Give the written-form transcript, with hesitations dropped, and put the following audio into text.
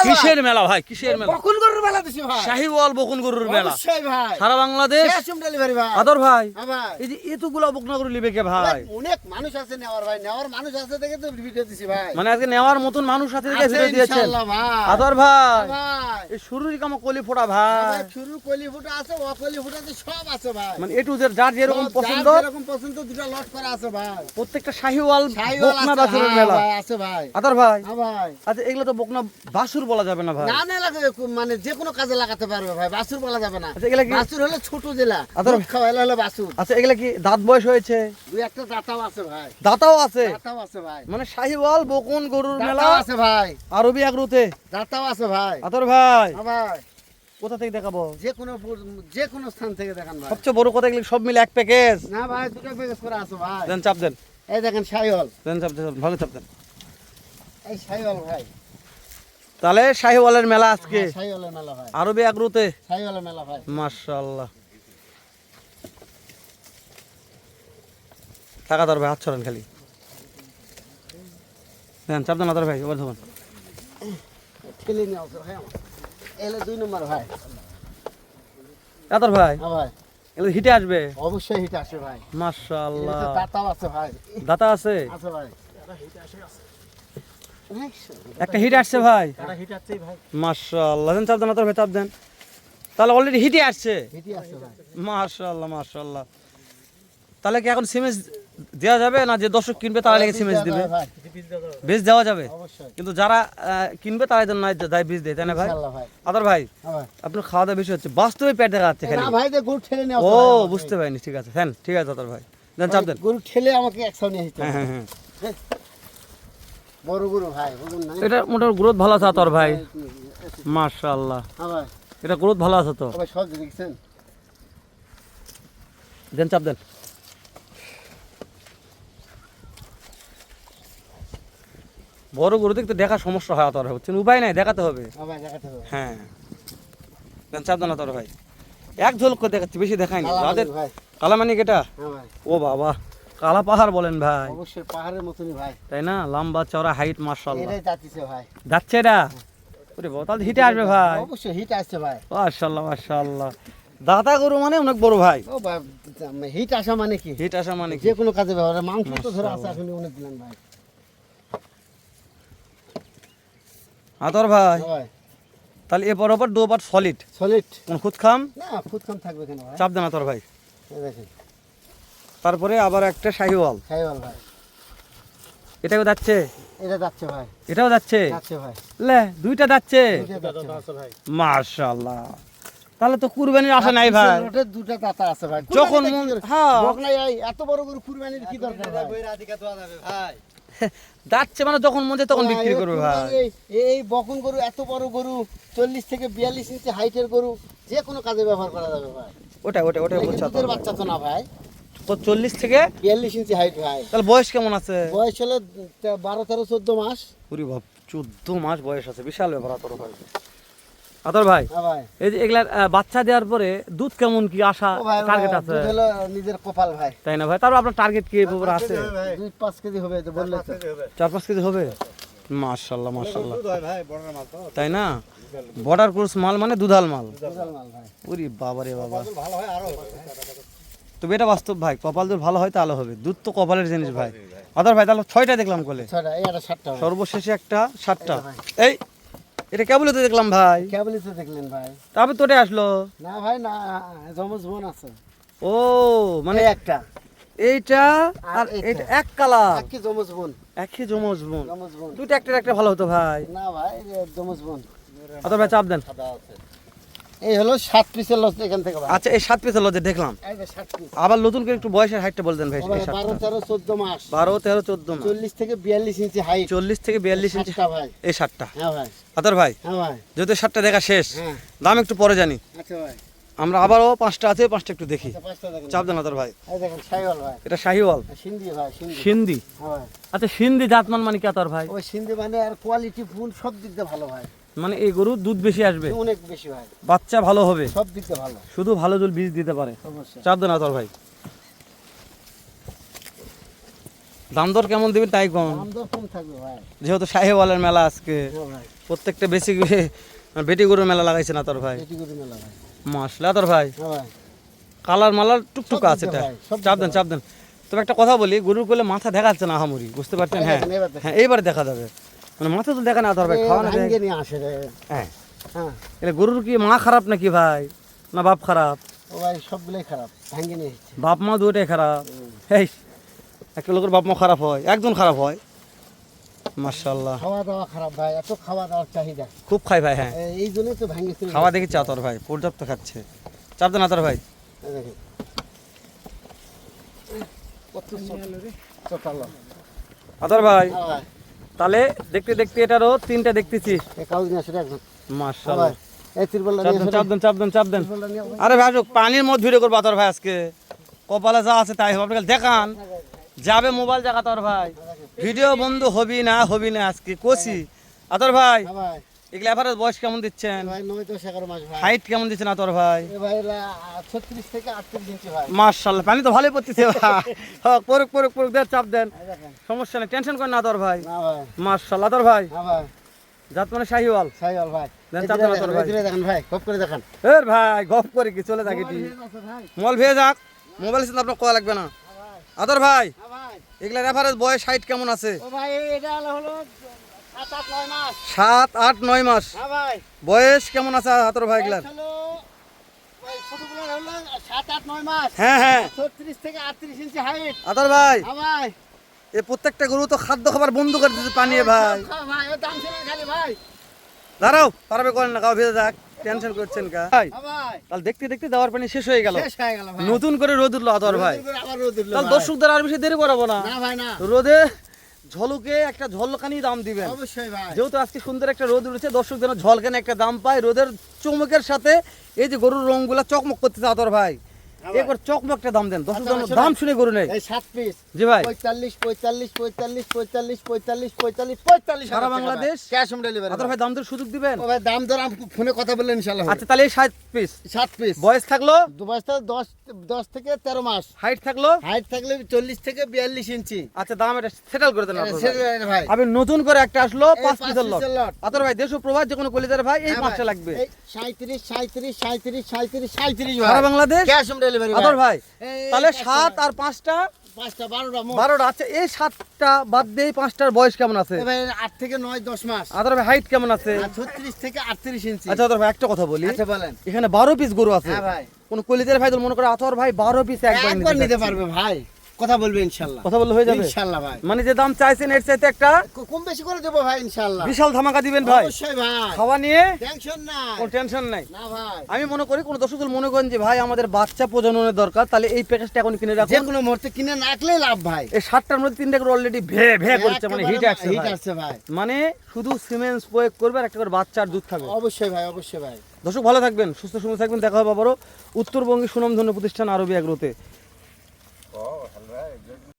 কিসের মেলা ভাই, কিসের মেলা? বকুন গরুর মেলা দিছি ভাই। শাহিওয়াল বকুন গরুর মেলা অবশ্যই ভাই। সারা বাংলাদেশ। ক্যাশ অন ডেলিভারি ভাই। আদর ভাই, হ্যাঁ ভাই। এই যে এতগুলা বকনা গরু লিবে কে ভাই? অনেক মানুষ আছে নেওয়ার ভাই, নেওয়ার মানুষ আছে দেখে তো ভিডিও দিছি ভাই। মানে আজকে নেওয়ার মতন মানুষ আছে দেখে আছে ভিডিও দিয়েছেন। ইনশাআল্লাহ ভাই। আদর ভাই, ভাই এই শুরুরই কাম কলি ফোটা ভাই ভাই। শুরু কলি ফুটা আছে, অকলি ফুটা আছে, সব আছে ভাই। মানে এ টু জেড যার যেরকম সব পছন্দ, যার যেরকম পছন্দ দুটো লট করা আছে ভাই। প্রত্যেকটা শাহিওয়াল শাহিওয়াল বকনা আছে, বাছুরের হ্যাঁ মেলা। ভাই, আছে ভাই। আদর ভাই, হ্যাঁ ভাই। আচ্ছা এগুলো তো বকনা বাছুর বলা যাবে না ভাই। না না লাগে, মানে যে কোনো কাজে লাগাতে পারবে ভাই, বাছুর বলা যাবে না। আচ্ছা এগুলা কি, বাছুর হলে ছোট জেলা, আদর দুধ খাওয়াইলে হলে বাছুর। আচ্ছা এগুলা কি দাঁত বয়স হয়েছে? দুই একটা দাঁতাও আছে ভাই। দাঁতাও আছে? দাঁতাও আছে ভাই। মানে শাহিওয়াল বকুন গরুর মেলা দাঁতাও আছে ভাই। আরবি আগ্রুতে। দাঁতাও আছে ভাই। আদর ভাই, হ্যাঁ ভাই। কোথা থেকে দেখাবো? যে কোনো স্থান থেকে দেখান ভাই। সবচেয়ে বড় কথা এগুলো সব মিলে এক প্যাকেজ। না ভাই, দুটো প্যাকেজ করা আছে ভাই। দেন চাপ দেন, এই দেখেন শাহিওয়াল, দেন চাপ দেন, ভালো চাপ দেন। এই শাহিওয়াল ভাই। তাহলে শাহিওয়ালের মেলা আজকে হ্যাঁ, শাহিওয়ালের মেলা ভাই। আরবি আগ্রুতে। শাহিওয়ালের মেলা ভাই। মাশাআল্লাহ। টাকা দর ভাই, হাত ছড়ান খালি। দেন চাপ দেন আদর ভাই, এবার ধরুন। ঠেলে নিয়ে আসো ভাই আমার। এলে 2 নম্বর ভাই। আদর ভাই, হ্যাঁ ভাই। এগুলো হিটে আসবে? অবশ্যই হিট আসে ভাই। মাশাআল্লাহ। এতে দাঁতাও আছে ভাই। দাতা আছে? আছে ভাই। একটা হিট আসছে ভাই। এটা হিট আসছেই ভাই। মাশাআল্লাহ। দেন চাপ দেন আদর ভাই, চাপ দেন। তাহলে অলরেডি হিটে আসছে। হিটই আছে ভাই। মাশাআল্লাহ মাশাআল্লাহ। তাহলে কি এখন সিমেন্ট দেওয়া যাবে না? যে দর্শক কিনবে তারা লেগে সিমেন্ট দিবে? ভাই। বীজ দেওয়া যাবে, অবশ্যই। কিন্তু যারা কিনবে তারা যেন দেয় বীজ দেয়, তাই না ভাই? ইনশাআল্লাহ ভাই। আদর ভাই, হ্যাঁ ভাই। আপনার খাওয়া দাওয়া বেশি হচ্ছে, বাস্তবে পেট দেখা যাচ্ছে খালি। না ভাই, যে গরু ঠেলে নিয়ে ও আসো ভাই। বুঝতে পারিনি, ঠিক আছে হ্যাঁ, ঠিক আছে আদর ভাই, দেন চাপ দেন। গরু ঠেলে আমাকে একসাথে নিয়ে আসতে হ্যাঁ হবে। হ্যাঁ হ্যাঁ, বড় গরু ভাই, বুঝুন না। এটা মোটামুটি গ্রোথ ভালো আছে আতর ভাই। মাশাআল্লাহ, হ্যাঁ ভাই। এটা গ্রোথ ভালো আছে তো। সবাই সব দেখছেন। দেন চাপ দেন। বড় গরু দেখতে দেখা সমস্যা হয় আতর হচ্ছে, উপায় নাই, দেখাতে হবে। হ্যাঁ ভাই, দেখাতে হবে। হ্যাঁ, দেন চাপ দেন আতর ভাই। এক ঝলক করে দেখাচ্ছি, বেশি দেখায়নি। যাদের ভাই। কালামানিক এটা, হ্যাঁ ভাই। ও বাবা, কালা পাহাড় বলেন ভাই, অবশ্যই পাহাড়ের মতনই ভাই। তাই না? লম্বা চওড়া হাইট মাশাআল্লাহ। এটাই যাচ্ছে ভাই। যাচ্ছে এটা? ওরে বাবা, তাহলে হিটে আসবে ভাই। অবশ্যই হিট আসছে ভাই। মাশাআল্লাহ মাশাআল্লাহ। দাতা গরু মানে অনেক বড় ভাই। ও ভাই, হিট আসা মানে কি? হিট আসা মানে কি? যে কোনো কাজে ব্যবহার, মাংস তো ধরে আছে এখন অনেক দিলেন ভাই। আতর ভাই, হ্যাঁ ভাই। তাহলে এরপর ওপর দুবার সলিড, সলিড। কোন খুদ খাম? না, ফুটকাম থাকবে কেন ভাই? চাপ দেন আতর ভাই। এই দেখেন তারপরে আবার একটা শাহিওয়াল, শাহিওয়াল ভাই। এটাও যাচ্ছে, এটা যাচ্ছে ভাই। এটাও যাচ্ছে। যাচ্ছে ভাই। লে দুইটা যাচ্ছে। দুইটা যাচ্ছে ভাই। মাশাআল্লাহ। তাহলে তো কুরবানির আশা নাই ভাই। রোডের দুটো দাতা আছে ভাই। যখন হ্যাঁ বকনাই এত বড় গরু কুরবানির কি দরকার ভাই? যাচ্ছে মানে যখন মন চায় তখন বিক্রি করবে ভাই। এই বকন গরু, এত বড় গরু, 40 থেকে 42 ইঞ্চি হাইটের গরু, যে কোনো কাজে ব্যবহার করা যাবে ভাই। ওটা ওটা ওটা এটা বলছে দুধের বাচ্চা তো না ভাই, তো 40 থেকে 42 ইঞ্চি হাইট ভাই। তাহলে বয়স কেমন আছে? বয়স হলো 12, 13, 14 মাস। পুরি বাপ, 14 মাস বয়স আছে, বিশাল ব্যাপার আতর ভাই। আতর ভাই, হ্যাঁ ভাই। এই যে এগুলা বাচ্চা দেওয়ার পরে দুধ কেমন কি আশা ও ভাই, টার্গেট আছে? দুধ হলো নিজের কপাল ভাই। তাই না ভাই? তারপর আপনার টার্গেট কি এভাবে আছে? 2-5 কেজি হবে তো বললে তো। 4-5 কেজি হবে? মাশাআল্লাহ মাশাআল্লাহ, তাই না? বর্ডার ক্রস মাল মানে দুধাল মাল। বিশাল মাল ভাই। ওরে বাবা রে বাবা, তবে এটা বাস্তব ভাই, কপাল দুধ ভালো হয় তাহলে হবে, দুধ তো কপালের জিনিস ভাই। আদর ভাই, তাহলে 6টা দেখলাম কোলে, ছয়টা, এই একটা 7টা ভাই। সর্বশেষে একটা 7টা। এই এটা কেবলই তো দেখলাম ভাই, কেবলই তো দেখলেন ভাই। তারপর তোটে আসলো। না ভাই, না, জমজ বোন আছে। ও মানে এই একটা এইটা আর এইটা। এটা এক কালার, একই জমজ বোন। একই জমজ বোন। জমজ বোন। দুটো একটা একটা ভালো হতো ভাই। না ভাই, এই যে জমজ বোন। আদর ভাই চাপ দেন। এই হলো 7 পিসের লস এখান থেকে ভাই। আচ্ছা, এই 7 পিসের লজে দেখলাম। এই যে 7 পিস। আবার নতুন করে একটু বয়সের হাইটটা বলতেন ভাই। ও ভাই, 12, 13, 14 মাস। 12, 13, 14 মাস, 40 থেকে 42 ইঞ্চি হাইট। 40 থেকে 42 ইঞ্চি 7টা ভাই। এই 7টা। হ্যাঁ ভাই। আদর ভাই, হ্যাঁ ভাই। যেহেতু 7টা দেখা শেষ, হ্যাঁ। দাম একটু পরে জানি। আচ্ছা ভাই। আমরা আবারও 5টা আছে, 5টা একটু দেখি। আচ্ছা, 5টা দেখেন। চাপ দেন আদর ভাই। এই দেখেন শাহিওয়াল ভাই। এটা শাহিওয়াল, সিন্ধি ভাই, সিন্ধি। সিন্ধি। হ্যাঁ ভাই। আচ্ছা, সিন্ধি জাতমান মানে কি আতর ভাই? ওই সিন্ধি মানে আর কোয়ালিটি ফুল সব দিক দিয়ে ভালো ভাই। মানে এই গরুর দুধ বেশি আসবে, অনেক বেশি ভাই, বাচ্চা ভালো হবে, সব দিক দিয়ে ভালো। শুধু ভালো জল বীজ দিতে পারে। অবশ্যই। চাপ দেন আতর ভাই। দাম দর কেমন দিবেন তাই কম, দাম দর কম থাকবে ভাই। যেহেতু শাহিওয়ালের মেলা আজকে, হ্যাঁ ভাই, প্রত্যেকটা বেশি বেটি গরুর মেলা লাগাইছে না তোর ভাই? এটি গরু মেলা ভাই। মাসলা তোর ভাই হ্যাঁ ভাই, কালার মালার টুকটুক সব আছে দিতে এটা। হয়, সব চাপ দিতে দেন চাপ দেন। তবে একটা কথা বলি, গরুর কোলে মাথা দেখা যাচ্ছে না আহামরি, বুঝতে পারছেন? হ্যাঁ দেখেন, এবার দেখেন। হ্যাঁ এইবার দেখা যাবে, মানে মাথা তো দেখা না তোর ভাই, খাওয়া না দেখ। ভাঙ্গে নিয়ে আসে রে। হ্যাঁ হ্যাঁ, এলে গরুর কি মা খারাপ নাকি ভাই, না বাপ খারাপ? ও ভাই সবগুলোই খারাপ, ভাঙ্গে নিয়ে এসেছে। বাপ মা দুটোই খারাপ। এই একটা লোকের বাপ মা খারাপ হয়, একজন খারাপ হয়? মাশাআল্লাহ, খাওয়া দাওয়া খারাপ ভাই, এত খাওয়া দাওয়ার চাহিদা, খুব খাই ভাই। হ্যাঁ এই জন্যই তো ভাঙ্গে চলে খাওয়া দেখি চা তোর ভাই পর্যাপ্ত খাচ্ছে। চাপ দেন তোর ভাই। এই দেখেন। কত চটালো। আতর ভাই হ্যাঁ ভাই, তাহলে দেখতে দেখতে এটারও তিনটা দেখতেছি। এই কাগজ নিয়ে আসে রে একজন। হ্যাঁ মাশাআল্লাহ, ভাই, এই তিরপলটা চাপ নিয়ে দেন আসে রে। চাপ দেন চাপ দেন চাপ দেন। তিরপলটা নিয়ে আসো। আরে ভাই আসুক, পানির মধ্যে ভিডিও করবো তোর ভাই আজকে, কপালে যা আছে তাই হবে। আপনাকে দেখান যাবে মোবাইল জায়গা তোর ভাই, ভিডিও বন্ধু হবি না আজকে কোসি। আতর ভাই হ্যাঁ ভাই, এগুলো এভারেজ বয়স কেমন দিচ্ছেন, ভাই 9-10-11 মাস ভাই। হাইট কেমন দিচ্ছেন আতর ভাই? এ ভাই এলা 36 থেকে 38 ইঞ্চি ভাই। মাশাআল্লাহ, পানি তো ভালোই পড়তেছে ভাই। হ্যাঁ পরক পরক পরক দেন, চাপ দেন, এই দেখেন। সমস্যা নেই, টেনশন করেন না আতর ভাই। না ভাই, মাশাআল্লাহ আতর ভাই, হ্যাঁ ভাই, জাত মানে শাহিওয়াল। সাইওয়াল ভাই। দেন এই চাপ দিকে দেন আতর দেখেন, ভাই। এই দিকে দেখেন ভাই, খুব করে দেখেন। এর ভাই গপ করে কি চলে থাকে কি, মোবাইল ভেয়ে যাক, মোবাইল সাথে আপনার কয়া লাগবে না। আতর ভাই হ্যাঁ ভাই, এগুলার এভারেজ বয়স হাইট কেমন আছে? ও ভাই এটা হলো 7-8-9 মাস। 7-8-9 মাস হ্যাঁ ভাই, বয়স কেমন আছে আতর ভাই এগুলার? বয়স হলো ওই ছোটগুলোর হলো 7-8-9 মাস। হ্যাঁ হ্যাঁ 36 থেকে 38 ইঞ্চি হাইট। আতর ভাই হ্যাঁ ভাই, এ প্রত্যেকটা গরু তো খাদ্য খাবার বন্ধ করে দিতে পানি ভাই। হ্যাঁ ভাই, ও দাম শুনে খালি ভাই। দাঁড়াও পারবে করেন না, খাওয়া ভেজে যাক, টেনশন করছেন কা ভাই? হ্যাঁ ভাই, তাহলে দেখতে দেখতে দেওয়ার পানি শেষ হয়ে গেল, শেষ হয়ে গেল ভাই। নতুন করে রোদ উঠলো আতর ভাই। রোদের করে আবার রোদ উঠলো তাহলে ভাই। দর্শকদের আর বেশি দেরি করাবো না, না ভাই না, রোদে ঝলকে একটা ঝলকানি দাম দিবেন। অবশ্যই ভাই। যেহেতু আজকে সুন্দর একটা রোদ উঠেছে, দর্শক যেন ঝলকানি একটা দাম পায়, রোদের চমকের সাথে এই যে গরুর রংগুলা চকমক করতেছে আতর ভাই, হ্যাঁ ভাই। একবার চকমক একটা দাম দেন, দর্শক আচ্ছা, যেন আচ্ছা দাম ভাই। শুনে গরু নেই। এই 7 পিস জি ভাই 45 সারা বাংলাদেশ ক্যাশ অন ডেলিভারি। আতর ভাই দাম দর সুযোগ দিবেন। ও ভাই দাম দর আমি ফোনে কথা বললে ইনশাআল্লাহ হবে। আচ্ছা তাহলে এই 7 পিস 7 পিস বয়স থাকলো, দুবাইতে 10 থেকে 13 মাস। হাইট থাকলো, হাইট থাকলে 40 থেকে 42 ইঞ্চি। আচ্ছা দাম এটা সেটেল করে দেন আতর ভাই। সেটা ভাই, আমি নতুন করে একটা আসলো এই 5 পাঁচ পিসের লট। পিসের লট। আতর ভাই দেশ ও প্রবাস যে কোনো কলিজার ভাই এই হ্যাঁ পাঁচটা ভাই, লাগবে। এই 37 ভাই সারা বাংলাদেশ ক্যাশ অন ডেলিভারি আতর ভাই। এই তাহলে পাঁচটা 7 আর 5টা 5টা 12টা মোট। 12টা। আচ্ছা এই 7টা বাদ দিয়ে 5টার বয়স কেমন আছে? এই ভাই 8 থেকে 9-10 মাস। আতর ভাই হাইট কেমন আছে? আর 36 থেকে 38 ইঞ্চি। আচ্ছা আতর ভাই একটা কথা বলি, আচ্ছা বলেন। এখানে 12 পিস গরু আছে, হ্যাঁ ভাই, কোন কলিজার ভাই তো মনে করে আতর ভাই 12 পিস একবার একবার নিতে নিতে পারবে ভাই, কথা বলবে ইনশাআল্লাহ। কথা বললে হয়ে যাবে। ইনশাআল্লাহ ভাই, মানে যে দাম চাইছেন এর চাইতে একটা কম বেশি করে দেবো ভাই ইনশাআল্লাহ। বিশাল ধামাকা দিবেন ভাই। অবশ্যই ভাই, খাওয়া নিয়ে টেনশন নাই। কোনো টেনশন নাই। না ভাই, আমি মনে করি কোন দর্শক মনে করেন যে ভাই আমাদের বাচ্চা প্রজননের দরকার, তাহলে এই প্যাকেজটা এখন কিনে যে রাখুন। কোনো মুহূর্তে কিনে রাখলেই লাভ ভাই। এই 7টার মধ্যে 3টা করে অলরেডি ভে ভে করছে, মানে হিট আসছে হিট ভাই। আসছে ভাই। মানে শুধু সিমেন্স প্রয়োগ করবে আর একটা করে বাচ্চার দুধ খাবে। অবশ্যই ভাই, অবশ্যই ভাই। দর্শক ভালো থাকবেন, সুস্থ সুন্দর থাকবেন, দেখা হবে আবারও উত্তরবঙ্গের সুনামধন্য প্রতিষ্ঠান আরবি এগ্রোতে।